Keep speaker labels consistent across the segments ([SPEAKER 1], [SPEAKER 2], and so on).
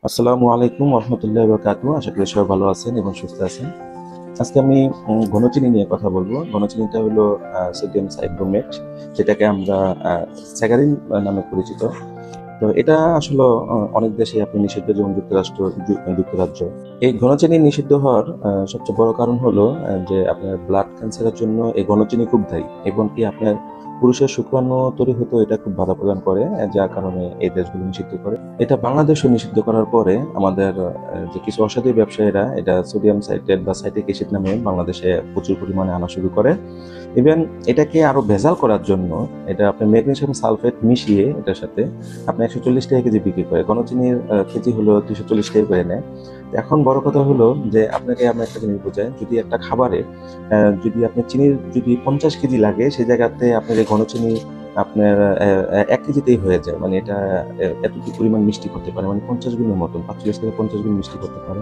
[SPEAKER 1] আসসালামু আলাইকুম রহমতুল্লাহ বরকাতুহু। আশা করি সবাই ভালো আছেন এবং সুস্থ আছেন। আজকে আমি ঘন চিনি নিয়ে কথা বলবো। ঘন চিনিটা হলো সোডিয়াম সাইক্রোমেট, যেটাকে আমরা স্যাকারিন নামে পরিচিত। তো এটা আসলে অনেক দেশে আপনি নিষিদ্ধ, যেমন যুক্তরাজ্য। এই ঘন চিনি নিষিদ্ধ হওয়ার সবচেয়ে বড় কারণ হলো যে আপনার ব্লাড ক্যান্সারের জন্য এই ঘন চিনি খুব দায়ী, এবং কি আপনার পুরুষের শুক্রাণু তৈরি হতেও এটা খুব বাধা প্রদান করে, যার কারণে এই দেশগুলো নিষিদ্ধ করে। এটা বাংলাদেশও নিষিদ্ধ করার পরে আমাদের যে কিছু অসাধু ব্যবসায়ীরা এটা সোডিয়াম সাইট্রেট বা সাইট্রিক অ্যাসিড নামে বাংলাদেশে প্রচুর পরিমাণে আনা শুরু করে। ইভেন এটাকে আরো ভেজাল করার জন্য এটা আপনি ম্যাগনেসিয়াম সালফেট মিশিয়ে এটার সাথে আপনি 140 টাকা কেজি বিক্রি করে। গণচিনির কেজি হলো 240 টাকা করে নেয়। তো এখন বড় কথা হলো যে আপনাকে আমি একটা জিনিস বোঝাই, যদি একটা খাবারে যদি আপনার চিনির যদি 50 কেজি লাগে, সেই জায়গাতে আপনার এই ঘনচিনি আপনার 1 কেজিতেই হয়ে যায়। মানে এটা এতটুকু পরিমাণ মিষ্টি করতে পারে, মানে 50 গুণের মতন, 45 থেকে 50 গুণ মিষ্টি করতে পারে।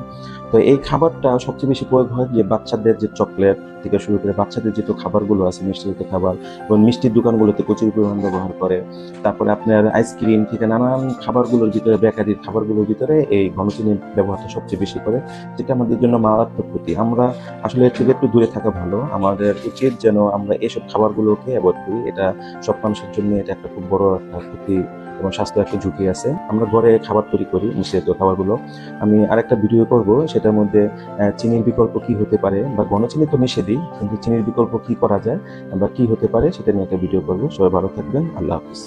[SPEAKER 1] তো এই খাবারটা সবচেয়ে বেশি প্রয়োগ হয় যে বাচ্চাদের যে চকলেট থেকে শুরু করে বাচ্চাদের যেহেতু খাবারগুলো আছে, মিষ্টিযুক্ত খাবার, এবং মিষ্টির দোকানগুলোতে প্রচুর পরিমাণ ব্যবহার করে। তারপরে আপনার আইসক্রিম থেকে নানান খাবারগুলোর ভিতরে, বেকারির খাবারগুলোর ভিতরে এই ঘনচিনির ব্যবহারটা সবচেয়ে বেশি করে, যেটা আমাদের জন্য মারাত্মক ক্ষতি। আমরা আসলে এর থেকে একটু দূরে থাকা ভালো। আমাদের উচিত যেন আমরা এসব খাবারগুলোকে অ্যাভয়েড করি। এটা সব মানুষের জন্য এটা একটা খুব বড় একটা ক্ষতি এবং স্বাস্থ্য একটা ঝুঁকি আছে। আমরা ঘরে খাবার তৈরি করি মিশ্রিত খাবারগুলো। আমি আরেকটা ভিডিও করব, সেটার মধ্যে চিনির বিকল্প কি হতে পারে, বা ঘনচিনি তো নিষেধই, কিন্তু চিনির বিকল্প কি করা যায় বা কি হতে পারে সেটা নিয়ে একটা ভিডিও করব। সবাই ভালো থাকবেন। আল্লাহ হাফিজ।